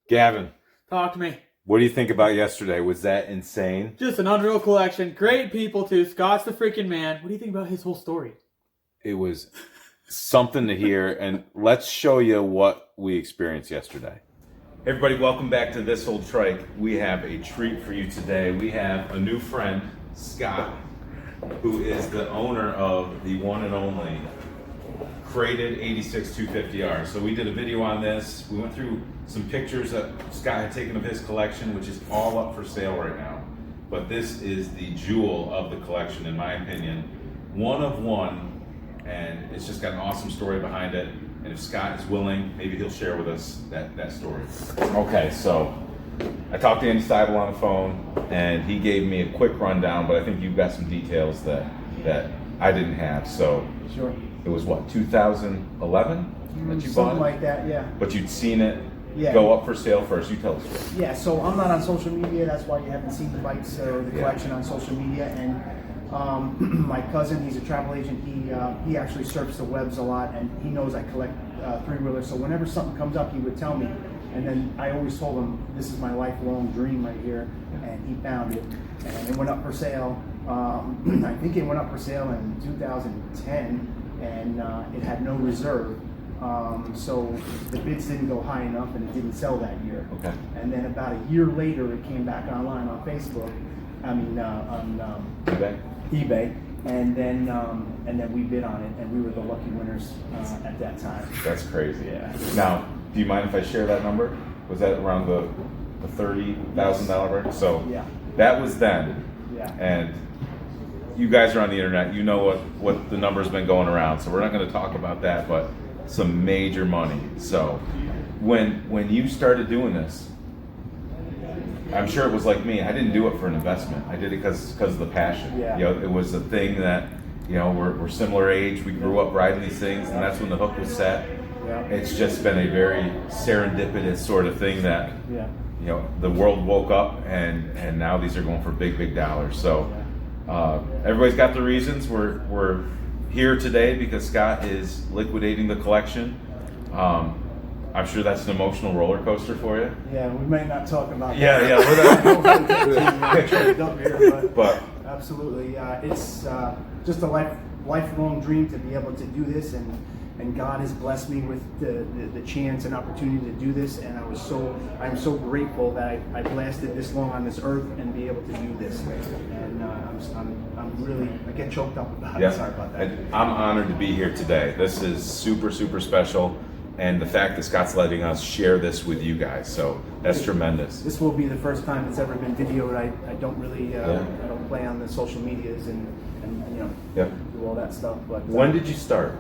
Gavin, Talk to me. what do you think about yesterday? Was that insane? Just an unreal collection. Great people, too. Scott's the freaking man. What do you think about his whole story? It was something to hear, and let's show you what we experienced yesterday. Hey everybody, welcome back to This Old Trike. We have a treat for you today. We have a new friend, Scott, who is the owner of the one and only CRATED ATC 250R. So we did a video on this. We went through some pictures that Scott had taken of his collection, which is all up for sale right now. But this is the jewel of the collection, in my opinion. One of one, and it's just got an awesome story behind it. And if Scott is willing, maybe he'll share with us that story. Okay, so I talked to Andy Steibel on the phone, and he gave me a quick rundown, but I think you've got some details that I didn't have. So Sure. it was what, 2011 that you bought Something it? like that, yeah. But you'd seen it Yeah. go up for sale first. You tell us what. Yeah, so I'm not on social media. That's why you haven't seen the bikes or the collection on social media. And my cousin, he's a travel agent. He actually surfs the webs a lot, and he knows I collect three-wheelers. So whenever something comes up, he would tell me. And then I always told him, this is my lifelong dream right here. And he found it. And it went up for sale. I think it went up for sale in 2010, and it had no reserve. So the bids didn't go high enough, and it didn't sell that year. Okay. And then about a year later, it came back online on Facebook. On eBay, and then we bid on it, and we were the lucky winners at that time. That's crazy. Yeah. Now, do you mind if I share that number? Was that around the $30,000 mark? So Yeah. that was then. Yeah. And you guys are on the internet. You know what the number's been going around. So we're not going to talk about that, but some major money. So when you started doing this, I'm sure it was like me. I didn't do it for an investment. I did it because of the passion. Yeah. You know, it was a thing that, you know, we're similar age. We grew up riding these things, and that's when the hook was set. Yeah. It's just been a very serendipitous sort of thing that, Yeah. you know, the world woke up, and now these are going for big dollars. So everybody's got the reasons. We're here today because Scott is liquidating the collection. I'm sure that's an emotional roller coaster for you. Yeah, we may not talk about Yeah, that. But Absolutely, it's just a lifelong dream to be able to do this, and God has blessed me with the chance and opportunity to do this, and I'm so grateful that I lasted this long on this earth and be able to do this. And I'm really, I get choked up about it. Sorry about that. I'm honored to be here today. This is super special, and the fact that Scott's letting us share this with you guys, so that's tremendous. This will be the first time it's ever been videoed. I don't really, I don't play on the social medias and you know, do all that stuff. But When did you start?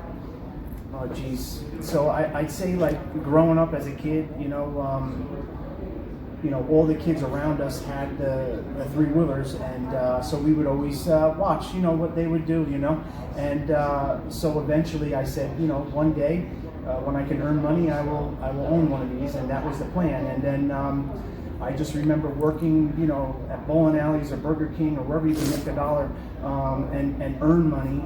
Oh geez. So I'd say, like, growing up as a kid, you know, all the kids around us had the three-wheelers, and so we would always watch, you know, what they would do, you know, and so eventually I said, you know, one day when I can earn money, I will own one of these, and that was the plan. And then I just remember working, you know, at bowling alleys or Burger King or wherever you can make $1 and earn money.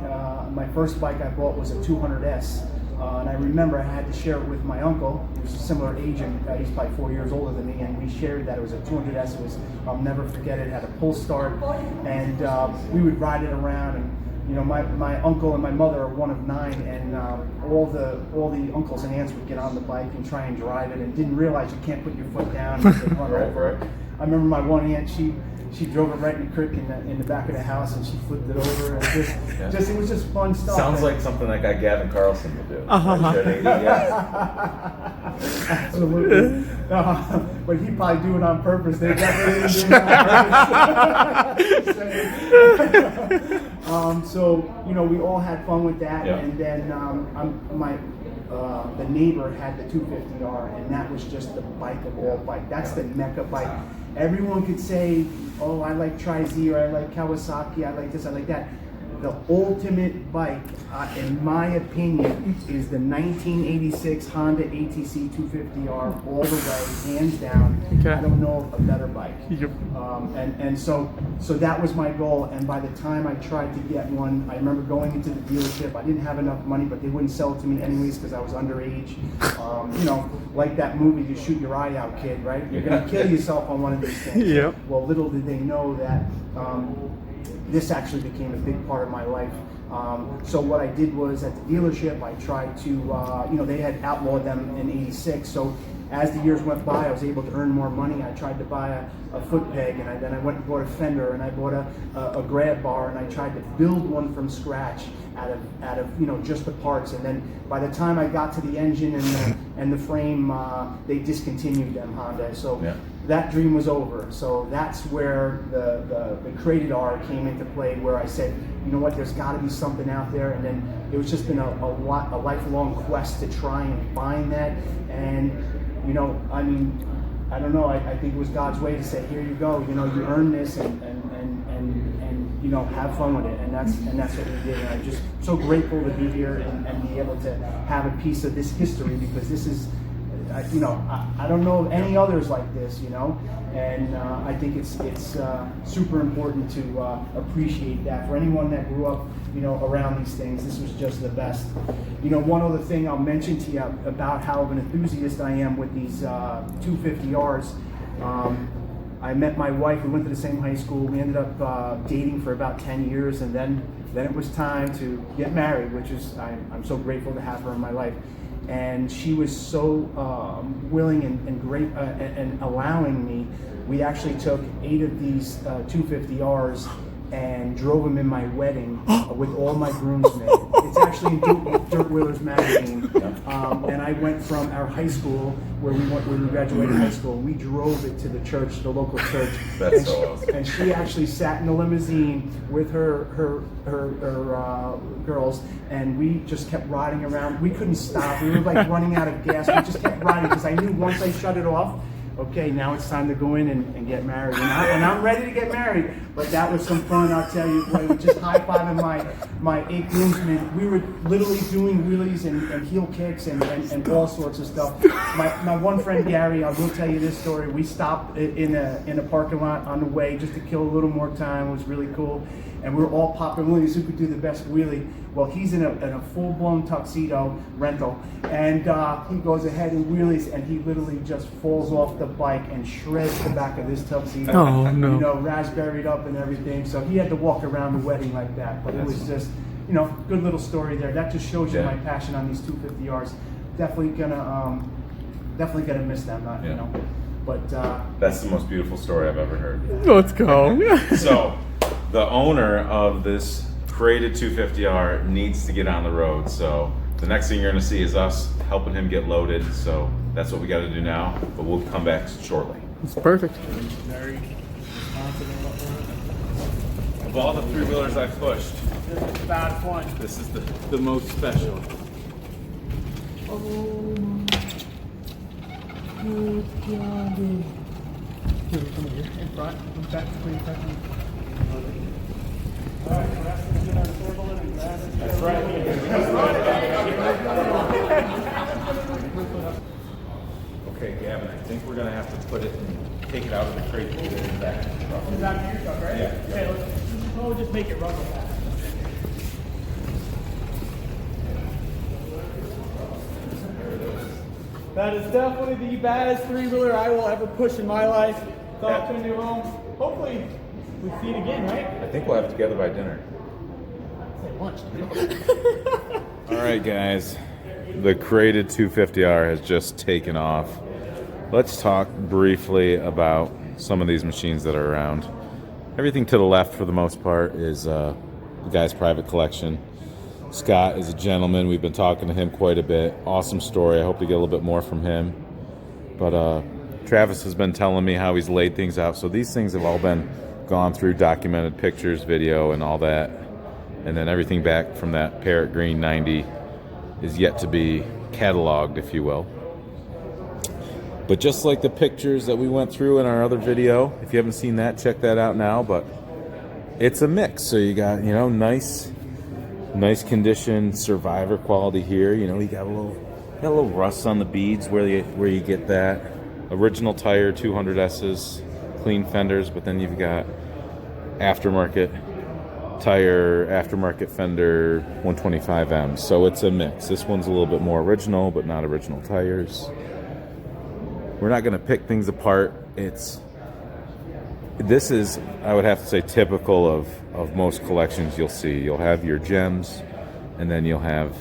My first bike I bought was a 200S. And I remember I had to share it with my uncle, who was a similar age, and he's probably 4 years older than me, and we shared that. It was a 200S. It was, I'll never forget it. It had a pull start, and we would ride it around. And you know, my uncle and my mother are one of 9, and all the uncles and aunts would get on the bike and try and drive it, and didn't realize you can't put your foot down and run over it. I remember my one aunt, she drove it right in the creek in the back of the house, and she flipped it over, and just it was just fun stuff. Sounds like something like Gavin Carlson would do. Absolutely. But he'd probably do it on purpose. They definitely didn't do it on purpose. So, you know, we all had fun with that, and then the neighbor had the 250R, and that was just the bike of all bike. That's the mecca bike. Everyone could say, oh, I like Tri-Z, or I like Kawasaki, I like this, I like that. the ultimate bike, in my opinion, is the 1986 Honda ATC 250R all the way, hands down. Okay. I don't know of a better bike. Yep. And so that was my goal. And by the time I tried to get one, I remember going into the dealership. I didn't have enough money, but they wouldn't sell it to me anyways because I was underage. You know, like that movie, You Shoot Your Eye Out, Kid, right? You're going to kill yourself on one of these things. Yep. Well, little did they know that this actually became a big part of my life. So what I did was at the dealership, I tried to, you know, they had outlawed them in '86. So as the years went by, I was able to earn more money. I tried to buy a foot peg, and then I went and bought a fender, and I bought a grab bar, and I tried to build one from scratch out of you know, just the parts. And then by the time I got to the engine and the frame, they discontinued them, Honda. So yeah. That dream was over. So that's where the CRATED R came into play, where I said, you know what, there's got to be something out there. And then it was just been a lifelong quest to try and find that. And you know, I mean, I don't know. I think it was God's way to say, here you go. You know, you earn this, and you know, have fun with it. And that's what we did. And I'm just so grateful to be here and be able to have a piece of this history, because this is, you know, I don't know of any others like this, you know, and I think it's super important to appreciate that. For anyone that grew up, you know, around these things, this was just the best. You know, one other thing I'll mention to you about how of an enthusiast I am with these 250Rs. I met my wife. We went to the same high school. We ended up dating for about 10 years, and then it was time to get married, which is I'm so grateful to have her in my life. And she was so willing and great and allowing me. We actually took 8 of these 250Rs and drove them in my wedding with all my groomsmen. It's actually in Dirt Wheelers magazine. And I went from our high school, where we graduated high school. We drove it to the church, the local church. That's so awesome. And she actually sat in the limousine with her girls, and we just kept riding around. We couldn't stop. We were like running out of gas. We just kept riding, because I knew once I shut it off, okay, now it's time to go in and get married. And I'm ready to get married. But that was some fun, I'll tell you. Boy, just high-fiving my 8 groomsmen. We were literally doing wheelies and heel kicks and all sorts of stuff. My one friend, Gary, I will tell you this story. We stopped in a parking lot on the way just to kill a little more time. It was really cool. And we were all popping wheelies, who could do the best wheelie. Well, he's in a full-blown tuxedo rental, and he goes ahead and wheelies, and he literally just falls off the bike and shreds the back of this tuxedo. Oh, no. You know, raspberried up and everything. So he had to walk around the wedding like that. But it was just, you know, good little story there. That just shows you my passion on these 250Rs. Definitely gonna miss them, you know. But that's the most beautiful story I've ever heard. Let's go. So, the owner of this CRATED 250R needs to get on the road. So the next thing you're going to see is us helping him get loaded. So that's what we got to do now. But we'll come back shortly. It's perfect. Very responsible. Of all the 3-wheelers I've pushed, Bad one. this is the most special. In front. In back to clean front. That's right. Okay, Gavin, I think we're going to have to put it and take it out of the crate and put it in the back. Is that your truck, right? Yeah. Okay, we'll just make it run with that. That is definitely the baddest 3-wheeler I will ever push in my life. Thought to a new home. Hopefully, we see it again, right? I think we'll have it together by dinner. Say lunch. All right, guys. The CRATED 250R has just taken off. Let's talk briefly about some of these machines that are around. Everything to the left, for the most part, is the guy's private collection. Scott is a gentleman. We've been talking to him quite a bit. Awesome story. I hope to get a little bit more from him. But Travis has been telling me how he's laid things out. So these things have all been gone through, documented pictures, video, and all that. And then everything back from that Parrot Green 90 is yet to be cataloged, if you will. But just like the pictures that we went through in our other video, if you haven't seen that, check that out now. But it's a mix. So you got, you know, nice Nice condition, survivor quality here. You know, you got a little rust on the beads where you get that. Original tire 200S's, clean fenders, but then you've got aftermarket tire, aftermarket fender 125M. So it's a mix. This one's a little bit more original, but not original tires. We're not going to pick things apart. This is, I would have to say, typical of most collections you'll see. You'll have your gems, and then you'll have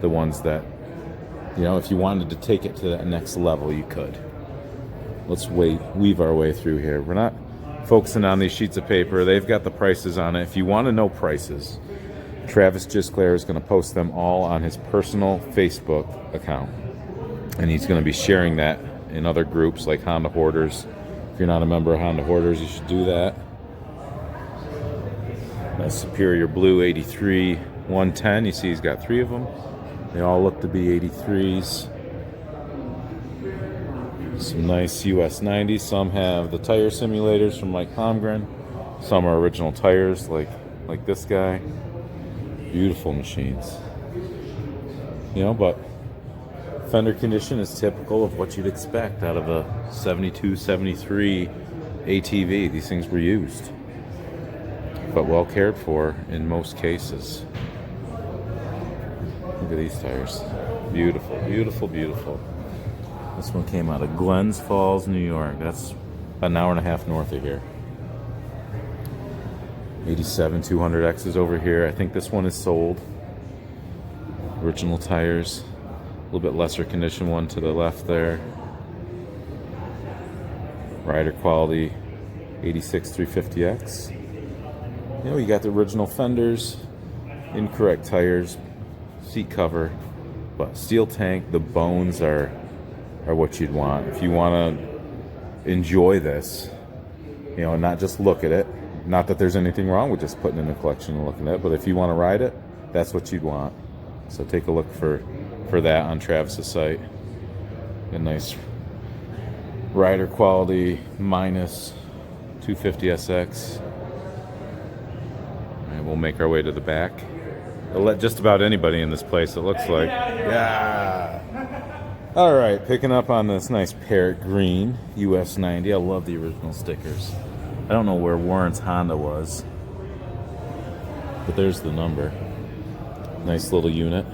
the ones that, you know, if you wanted to take it to that next level, you could. Let's weave our way through here. We're not focusing on these sheets of paper. They've got the prices on it. If you want to know prices, Travis Gisclair is going to post them all on his personal Facebook account. And he's going to be sharing that in other groups like Honda Hoarders. If you're not a member of Honda Hoarders, you should do that. Nice Superior Blue 83 110. You see he's got 3 of them. They all look to be 83s. Some nice US 90s. Some have the tire simulators from Mike Palmgren. Some are original tires like this guy. Beautiful machines. You know, but fender condition is typical of what you'd expect out of a 72, 73 ATV. These things were used, but well cared for in most cases. Look at these tires. Beautiful, beautiful, beautiful. This one came out of Glens Falls, New York. That's an hour and a half north of here. 87 200X's over here. I think this one is sold. Original tires. A little bit lesser condition one to the left there. Rider quality 86 350X. You know, you got the original fenders, incorrect tires, seat cover, but steel tank. The bones are what you'd want. If you want to enjoy this, you know, and not just look at it. Not that there's anything wrong with just putting in a collection and looking at it, but if you want to ride it, that's what you'd want. So take a look for that on Travis's site. A nice rider quality minus 250SX. And we'll make our way to the back. I'll let just about anybody in this place, it looks like. Yeah. All right, picking up on this nice parrot green US 90. I love the original stickers. I don't know where Warren's Honda was, but there's the number. Nice little unit.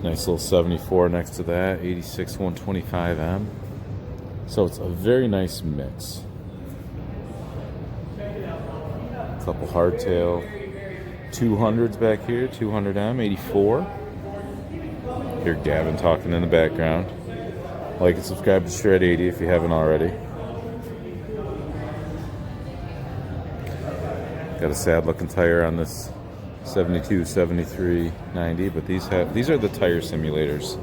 Nice little 74 next to that, 86 125M. So it's a very nice mix. A couple hardtail 200s back here, 200M, 84. Hear Gavin talking in the background. Like and subscribe to Shred 80 if you haven't already. Got a sad looking tire on this 72, 73, 90, but these are the tire simulators.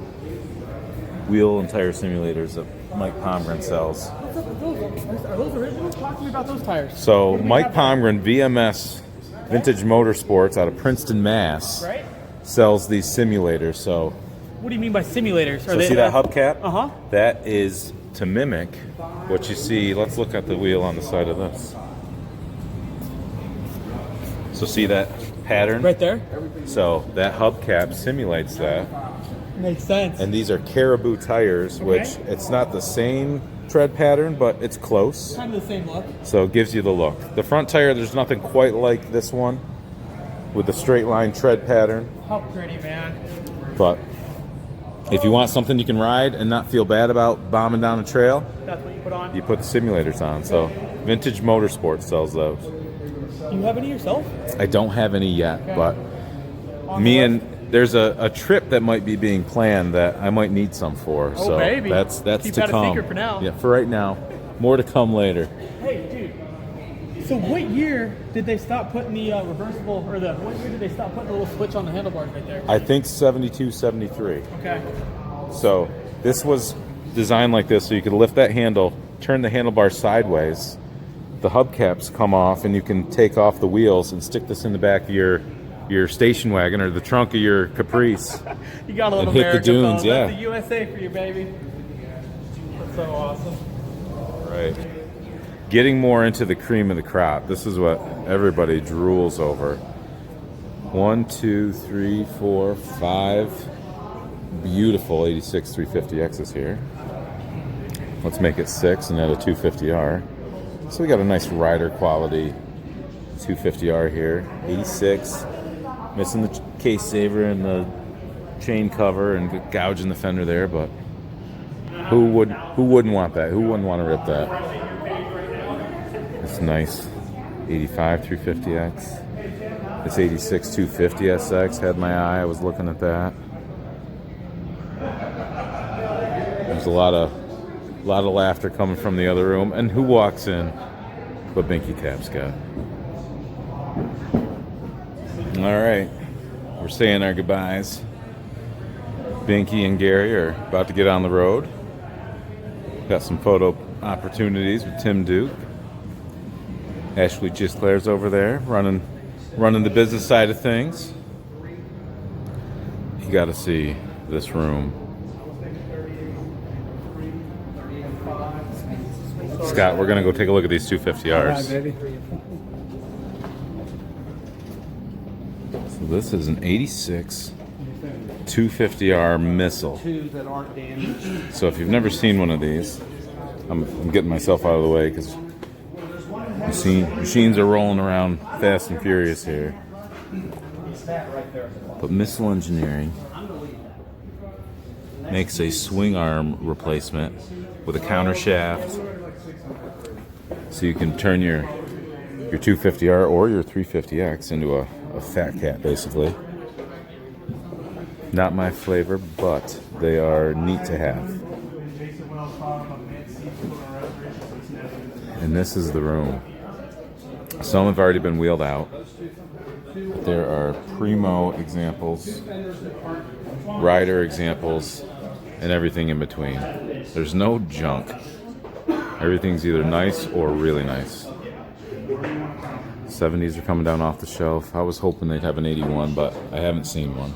Wheel and tire simulators that Mike Palmgren sells. What's up with those? Are those original? Talk to me about those tires. So Mike Palmgren, VMS Vintage Motorsports out of Princeton, Mass, Right? sells these simulators. So What do you mean by simulators? So see that hubcap? Uh-huh. That is to mimic what you see. Let's look at the wheel on the side of this. So see that pattern? Right there? So that hubcap simulates that. Makes sense. And these are Caribou tires, which it's not the same tread pattern, but it's close. Kind of the same look. So it gives you the look. The front tire, there's nothing quite like this one with the straight line tread pattern. How pretty, man. But if you want something you can ride and not feel bad about bombing down a trail, That's what you put on. you put the simulators on. So Vintage Motorsports sells those. Do you have any yourself? I don't have any yet, Okay. but On me the and there's a trip that might be being planned that I might need some for. Oh, so baby. that's Keep to that a come. secret for now. Yeah, for right now. More to come later. Hey, dude. So what year did they stop putting the reversible, or what year did they stop putting the little switch on the handlebars right there? I think 72, 73. Okay. So this was designed like this so you could lift that handle, turn the handlebar sideways, the hubcaps come off, and you can take off the wheels and stick this in the back of your station wagon or the trunk of your Caprice. You got a little And hit the America, dunes, fellas. yeah. That's the USA for you, baby. That's so awesome. Right. Getting more into the cream of the crop. This is what everybody drools over. 1, 2, 3, 4, 5 beautiful 86 350Xs here. Let's make it 6 and add a 250R. So we got a nice rider quality 250R here. 86, missing the case saver and the chain cover and gouging the fender there, but who wouldn't want that? Who wouldn't want to rip that? It's nice. 85 350X. This 86 250SX had my eye. I was looking at that. There's a lot of laughter coming from the other room. And who walks in? But Binky Tap's got. All right, we're saying our goodbyes. Binky and Gary are about to get on the road. Got some photo opportunities with Tim Duke. Ashley Gisclair's over there running the business side of things. You got to see this room. Scott, we're gonna go take a look at these 250Rs. baby. So this is an 86 250R missile. Two that aren't damaged. So if you've never seen one of these, I'm getting myself out of the way because machines are rolling around fast and furious here. But Missile Engineering makes a swing arm replacement with a counter shaft, so you can turn your 250R or your 350X into a fat cat, basically. Not my flavor, but they are neat to have. And this is the room. Some have already been wheeled out. There are primo examples, rider examples, and everything in between. There's no junk. Everything's either nice or really nice. 70s are coming down off the shelf. I was hoping they'd have an 81, but I haven't seen one.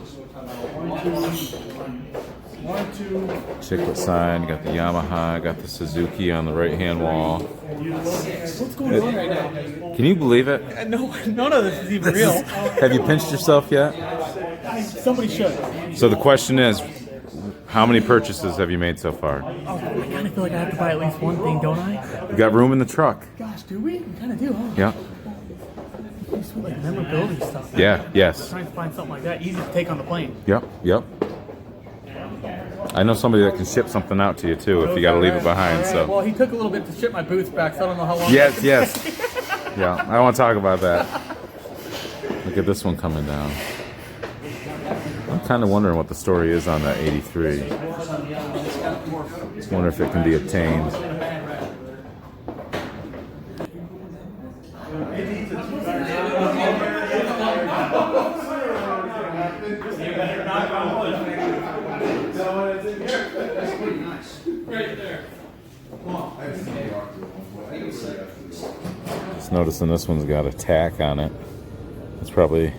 Chiclet sign, got the Yamaha, got the Suzuki on the right-hand wall. What's going on right now? Can you believe it? No, none of this is even real. Have you pinched yourself yet? Somebody should. So the question is, how many purchases have you made so far? Oh, I kind of feel like I have to buy at least one thing, don't I? You got room in the truck. Gosh, do we? We kind of do, huh? Yeah. Just with, like memorability stuff. Yeah, yes. Trying to find something like that easy to take on the plane. Yep. I know somebody that can ship something out to you too if you got to leave it behind. So. Well, he took a little bit to ship my boots back, so I don't know how long. Yes. Yeah, I don't want to talk about that. Look at this one coming down. I'm kind of wondering what the story is on that 83. I wonder if it can be obtained. Just noticing this one's got a tack on it. It's probably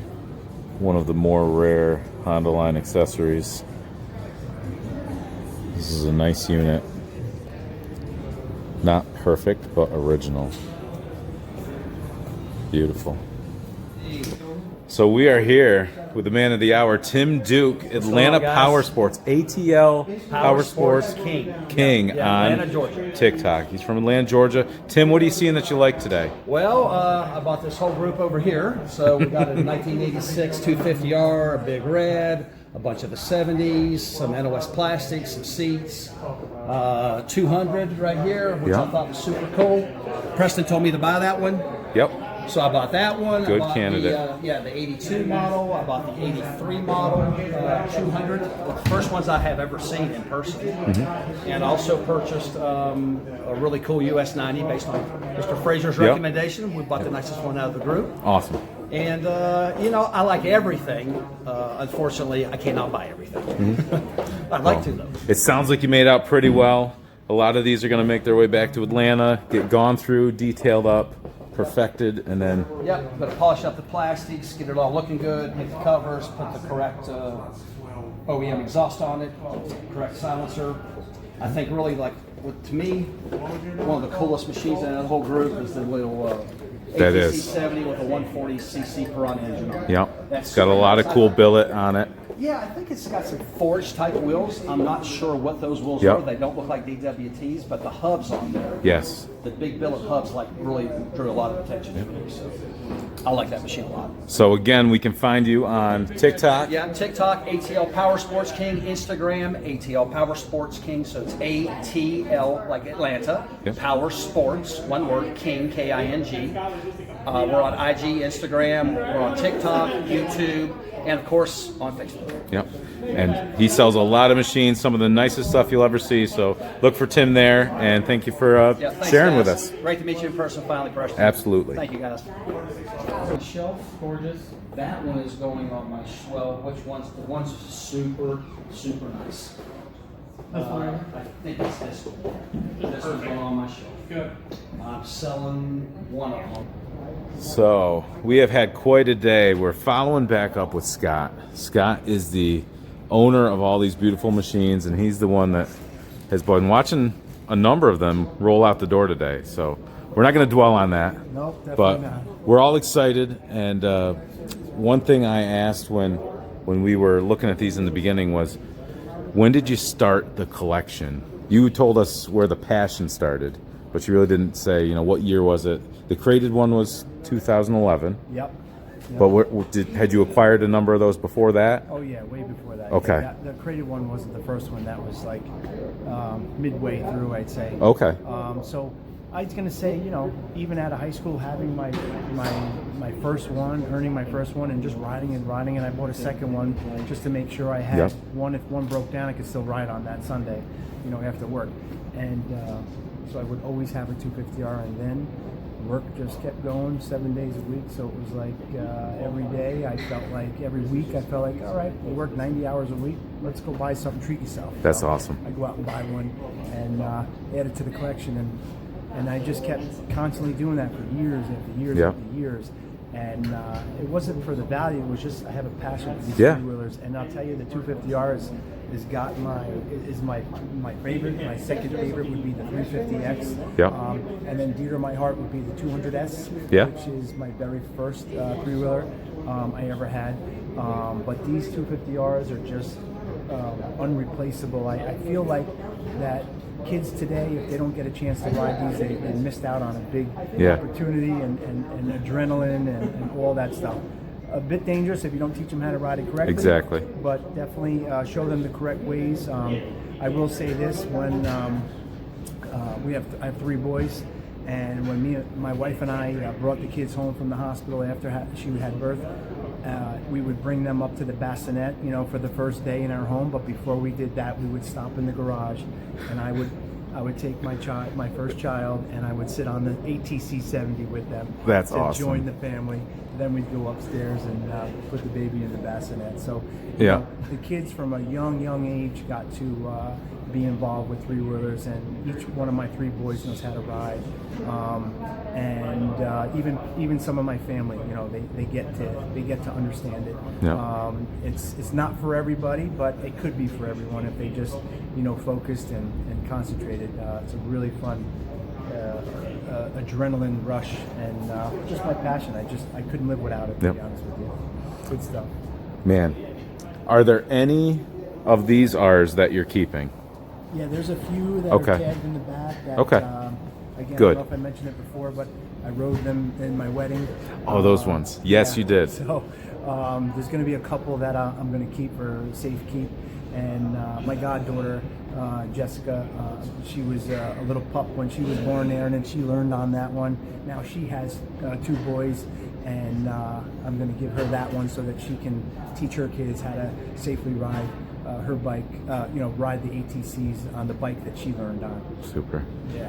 one of the more rare Honda line accessories. This is a nice unit. Not perfect, but original. Beautiful. So we are here with the man of the hour, Tim Duke, Atlanta Power Sports, ATL Power Sports King on Atlanta, Georgia. TikTok. He's from Atlanta, Georgia. Tim, what are you seeing that you like today? Well, I bought this whole group over here. So we got a 1986 250R, a big red, a bunch of the 70s, some NOS plastics, some seats, 200 right here, which I thought was super cool. Preston told me to buy that one. Yep. So I bought that one. Good I bought candidate. The 82 model. I bought the 83 model, 200. The first ones I have ever seen in person. And also purchased a really cool US 90 based on Mr. Fraser's recommendation. We bought the nicest one out of the group. Awesome. And, I like everything. Unfortunately, I cannot buy everything. I'd like to, though. It sounds like you made out pretty well. A lot of these are going to make their way back to Atlanta, get gone through, detailed up, perfected, and then... Yep, but polish up the plastics, get it all looking good, make the covers, put the correct OEM exhaust on it, correct silencer. I think really, to me, one of the coolest machines in that whole group is the little That ATC is. 70 with a 140cc Piranha engine on it. Yep. That's It's got a lot of cool billet on it. Yeah, I think it's got some forged type wheels. I'm not sure what those wheels Yep. are. They don't look like DWTs, but the hubs on there, Yes. the big billet hubs, like really drew a lot of attention to me. So I like that machine a lot. So again, we can find you on TikTok. Yeah, TikTok, ATL Power Sports King, Instagram, ATL Power Sports King. So it's ATL like Atlanta, Yep. Power Sports, one word, King, K-I-N-G. We're on IG, Instagram, we're on TikTok, YouTube, and of course on Facebook. Yep. And he sells a lot of machines, some of the nicest stuff you'll ever see. So look for Tim there, and thank you for Yeah, thanks, sharing guys. with us. Great to meet you in person finally, Preston. Absolutely. Thank you, guys. Shelf, gorgeous. That one is going on my shelf. Which one's the one's super, super nice. That's fine. I think it's this one. This one's going on my shelf. Good. I'm selling one of them. So we have had quite a day. We're following back up with Scott. Scott is the owner of all these beautiful machines, and he's the one that has been watching a number of them roll out the door today. So we're not going to dwell on that. Nope, definitely But not. we're all excited. And one thing I asked when we were looking at these in the beginning was, when did you start the collection? You told us where the passion started, but you really didn't say, you know, what year was it? The CRATED one was 2011. Yep. But had you acquired a number of those before that? Oh yeah, way before that. Okay. The CRATED one wasn't the first one. That was like midway through, I'd say. Okay. So I was gonna say, you know, even out of high school, having my first one, earning my first one, and just riding and I bought a second one just to make sure I had Yep. one. If one broke down, I could still ride on that Sunday, you know, after work. And so I would always have a 250R, and then work just kept going 7 days a week. So it was like every day I felt like, every week I felt like, all right, you work 90 hours a week, let's go buy something, treat yourself. That's So awesome. I go out and buy one and add it to the collection, and I just kept constantly doing that for years after years Yeah. after years. And it wasn't for the value, it was just I have a passion for these Yeah. three-wheelers. And I'll tell you, the 250R is my favorite. My second favorite would be the 350X. Yeah. And then dear to my heart would be the 200S, Yeah. which is my very first three-wheeler I ever had. But these 250Rs are just unreplaceable. I feel like that kids today, if they don't get a chance to ride these, they missed out on a big Yeah. opportunity and adrenaline and all that stuff. A bit dangerous if you don't teach them how to ride it correctly. Exactly. But definitely show them the correct ways. I will say this: when I have three boys, and when my wife and I brought the kids home from the hospital after she had birth, we would bring them up to the bassinet, you know, for the first day in our home. But before we did that, we would stop in the garage, and I would take my first child, and I would sit on the ATC 70 with them. That's to awesome. Join the family. Then we'd go upstairs and put the baby in the bassinet. So, Yeah. you know, the kids from a young age got to be involved with three-wheelers, and each one of my three boys knows how to ride. And even some of my family, you know, they get to understand it. Yeah. It's not for everybody, but it could be for everyone if they just, you know, focused and concentrated. It's a really fun adrenaline rush, and just my passion. I couldn't live without it, to Yep. be honest with you. Good stuff. Man, are there any of these R's that you're keeping? Yeah, there's a few that Okay. are tagged in the back. That, Okay. Again, Good. I don't know if I mentioned it before, but I rode them in my wedding. Oh, those ones. Yes, you did. So there's going to be a couple that I'm going to keep for safekeep. And my goddaughter, Jessica, she was a little pup when she was born there, and then she learned on that one. Now she has two boys, and I'm going to give her that one so that she can teach her kids how to safely ride her bike, ride the ATCs on the bike that she learned on. Super. Yeah.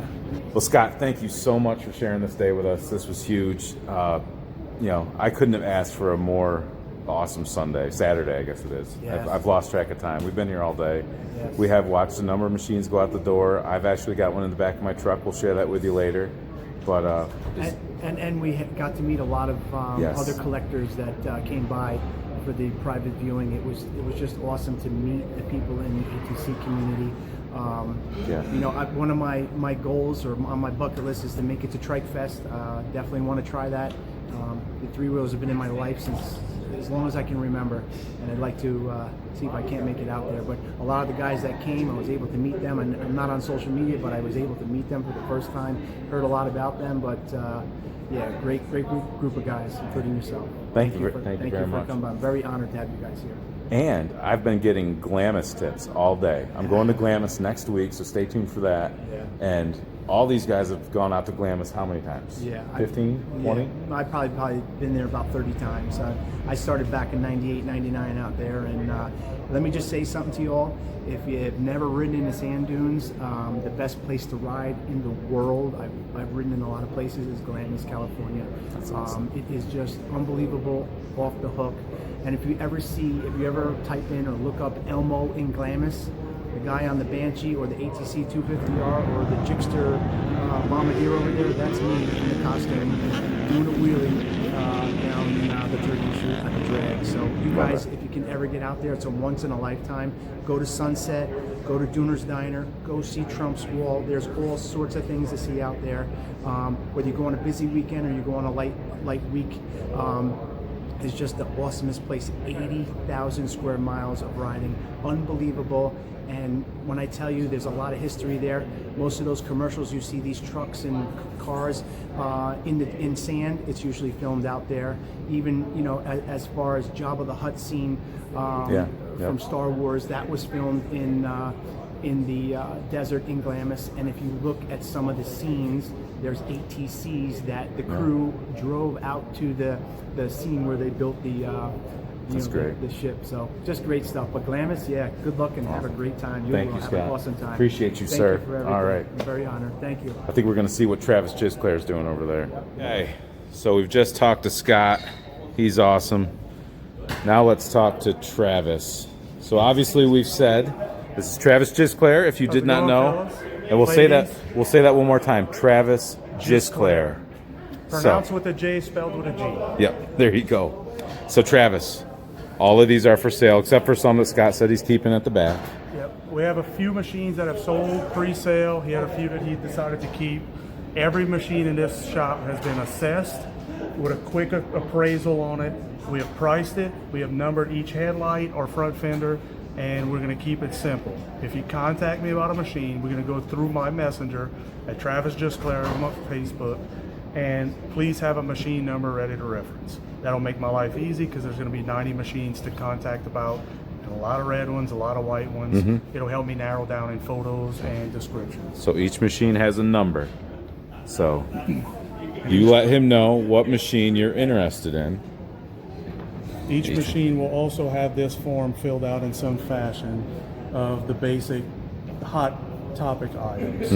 Well, Scott, thank you so much for sharing this day with us. This was huge. I couldn't have asked for a more awesome Saturday, I guess it is. Yes. I've lost track of time. We've been here all day. Yes. We have watched a number of machines go out the door. I've actually got one in the back of my truck. We'll share that with you later. But And we got to meet a lot of Yes. other collectors that came by for the private viewing. It was just awesome to meet the people in the ATC community. Yeah. You know, one of my goals or on my bucket list is to make it to Trike Fest. Definitely want to try that. The three wheels have been in my life since as long as I can remember, and I'd like to see if I can't make it out there. But a lot of the guys that came, I was able to meet them, and I'm not on social media, but I was able to meet them for the first time. Heard a lot about them, but yeah, great group of guys, including yourself. Thank you for very much. coming by. I'm very honored to have you guys here. And I've been getting Glamis tips all day. I'm going to Glamis next week, so stay tuned for that. Yeah. And all these guys have gone out to Glamis how many times? Yeah, 15, 20? Yeah, I've probably been there about 30 times. I started back in 98, 99 out there, and let me just say something to you all. If you've never ridden in the sand dunes, the best place to ride in the world, I've ridden in a lot of places, is Glamis, California. That's awesome. It is just unbelievable, off the hook. And if you ever type in or look up Elmo in Glamis, the guy on the Banshee or the ATC 250R or the Jigster Bombardier over there, that's me in the costume doing a wheelie down the turkey shoot at the drag. So you guys, if you can ever get out there, it's a once in a lifetime. Go to Sunset, go to Dooner's Diner, go see Trump's Wall. There's all sorts of things to see out there. Whether you go on a busy weekend or you go on a light week, it's just the awesomest place. 80,000 square miles of riding, unbelievable. And when I tell you there's a lot of history there, most of those commercials you see, these trucks and cars in sand, it's usually filmed out there. Even, you know, as far as Jabba the Hutt scene from Star Wars, that was filmed in the desert in Glamis. And if you look at some of the scenes, there's ATCs that the crew drove out to the scene where they built the the ship. So just great stuff. But Glamis, yeah, good luck and have a great time. Thank you, have Scott. an awesome time. Appreciate you, Thank sir. You for everything. All right. I'm very honored. Thank you. I think we're going to see what Travis Gisclair is doing over there. Okay, so we've just talked to Scott. He's awesome. Now let's talk to Travis. So obviously we've said this is Travis Gisclair, if you did not know. And we'll say that one more time. Travis Gisclair. Pronounced with a J, spelled with a G. Yep, there you go. So Travis, all of these are for sale, except for some that Scott said he's keeping at the back. Yep. We have a few machines that have sold pre-sale. He had a few that he decided to keep. Every machine in this shop has been assessed with a quick appraisal on it. We have priced it. We have numbered each headlight or front fender, and we're going to keep it simple. If you contact me about a machine, we're going to go through my messenger at Travis Gisclair on Facebook, and please have a machine number ready to reference. That'll make my life easy because there's going to be 90 machines to contact about, and a lot of red ones, a lot of white ones. It'll help me narrow down in photos and descriptions. So each machine has a number. So you let him know what machine you're interested in. Each machine will also have this form filled out in some fashion of the basic hot topic items.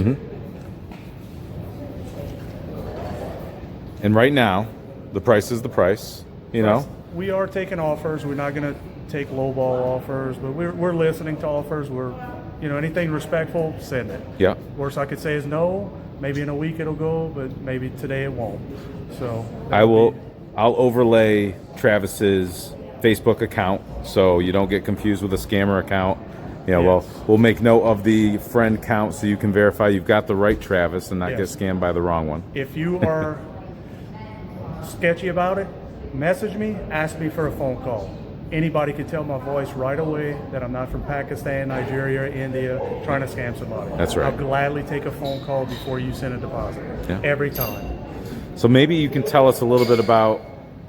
And right now, the price is the price, you know? We are taking offers. We're not going to take lowball offers, but we're listening to offers. We're, you know, anything respectful, send it. Yeah. Worst I could say is no. Maybe in a week it'll go, but maybe today it won't. So I'll overlay Travis's Facebook account so you don't get confused with a scammer account. You know, we'll make note of the friend count so you can verify you've got the right Travis and not get scammed by the wrong one. If you are sketchy about it, message me, ask me for a phone call. Anybody can tell my voice right away that I'm not from Pakistan, Nigeria, India, trying to scam somebody. That's right. I'll gladly take a phone call before you send a deposit. Every time. So maybe you can tell us a little bit about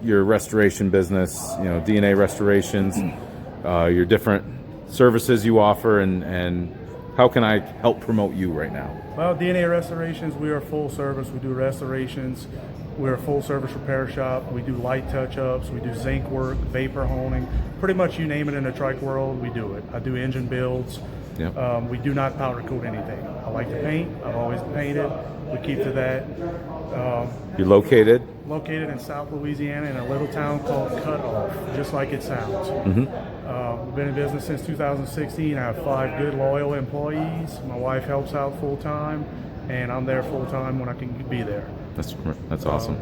your restoration business, you know, DNA restorations, your different services you offer, and how can I help promote you right now? Well, DNA Restorations, we are full service. We do restorations. We're a full service repair shop. We do light touch-ups. We do zinc work, vapor honing. Pretty much you name it in the trike world, we do it. I do engine builds. Yep. We do not powder coat anything. I like to paint. I've always painted. We keep to that. You're located? Located in South Louisiana in a little town called Cutoff, just like it sounds. We've been in business since 2016. I have 5 good, loyal employees. My wife helps out full-time, and I'm there full-time when I can be there. That's awesome.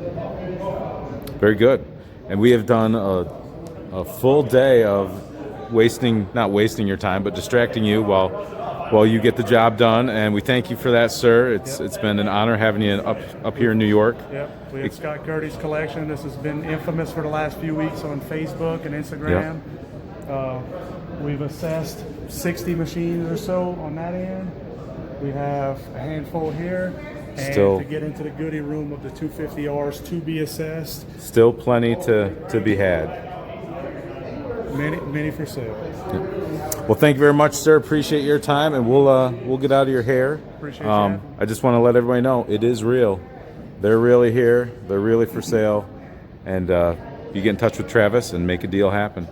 Very good. And we have done a full day of not wasting your time, but distracting you while well, you get the job done, and we thank you for that, sir. It's been an honor having you up here in New York. Yep, we have Scott Gertie's collection. This has been infamous for the last few weeks on Facebook and Instagram. We've assessed 60 machines or so on that end. We have a handful here. And Still, to get into the goodie room of the 250Rs to be assessed. Still plenty to be had. Many for sale. Well, thank you very much, sir. Appreciate your time, and we'll get out of your hair. Appreciate you. I just want to let everybody know it is real. They're really here. They're really for sale, and you get in touch with Travis and make a deal happen.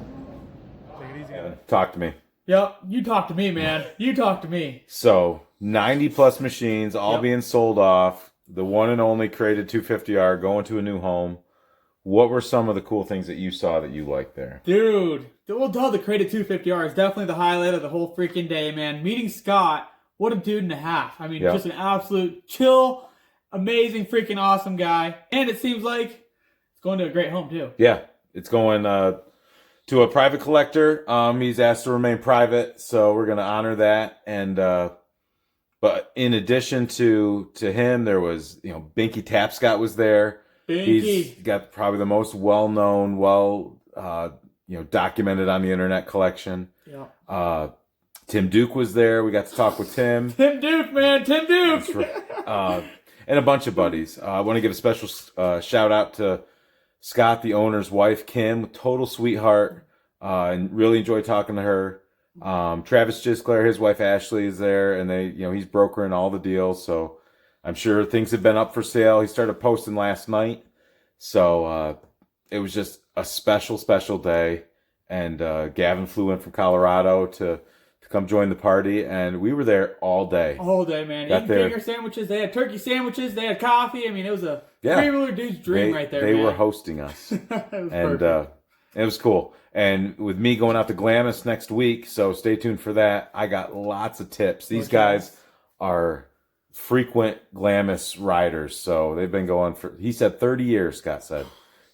Take it easy, guys. Talk to me. Yep, you talk to me, man. You talk to me. So 90 plus machines, all being sold off. The one and only CRATED 250R going to a new home. What were some of the cool things that you saw that you liked there? Dude, well, the CRATED 250R is definitely the highlight of the whole freaking day, man. Meeting Scott, what a dude and a half. I mean, just an absolute chill, amazing, freaking awesome guy. And it seems like it's going to a great home, too. Yeah, it's going to a private collector. He's asked to remain private, so we're going to honor that. And but in addition to him, there was, Binky Tapscott was there. Binky. He's got probably the most well-known, documented on the internet collection. Yeah. Tim Duke was there. We got to talk with Tim. Tim Duke, man. Tim Duke. That's right. And a bunch of buddies. I want to give a special shout out to Scott, the owner's wife, Kim, total sweetheart, and really enjoyed talking to her. Travis Gisclair, his wife Ashley, is there, and he's brokering all the deals. So I'm sure things have been up for sale. He started posting last night, so it was just a special day. And Gavin flew in from Colorado to come join the party, and we were there all day. All day, man. Eating finger sandwiches. They had turkey sandwiches. They had coffee. I mean, it was a three-wheeler dude's dream right there. They were hosting us, and it was cool. And with me going out to Glamis next week, so stay tuned for that. I got lots of tips. These guys are frequent Glamis riders, so they've been going for, he said, 30 years, Scott said.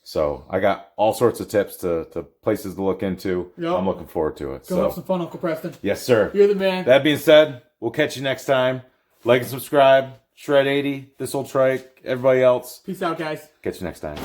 So I got all sorts of tips to places to look into. Yep. I'm looking forward to it. Go have some fun, Uncle Preston. Yes, sir. You're the man. That being said, we'll catch you next time. Like and subscribe. Shred 80, This Old Trike, everybody else. Peace out, guys. Catch you next time.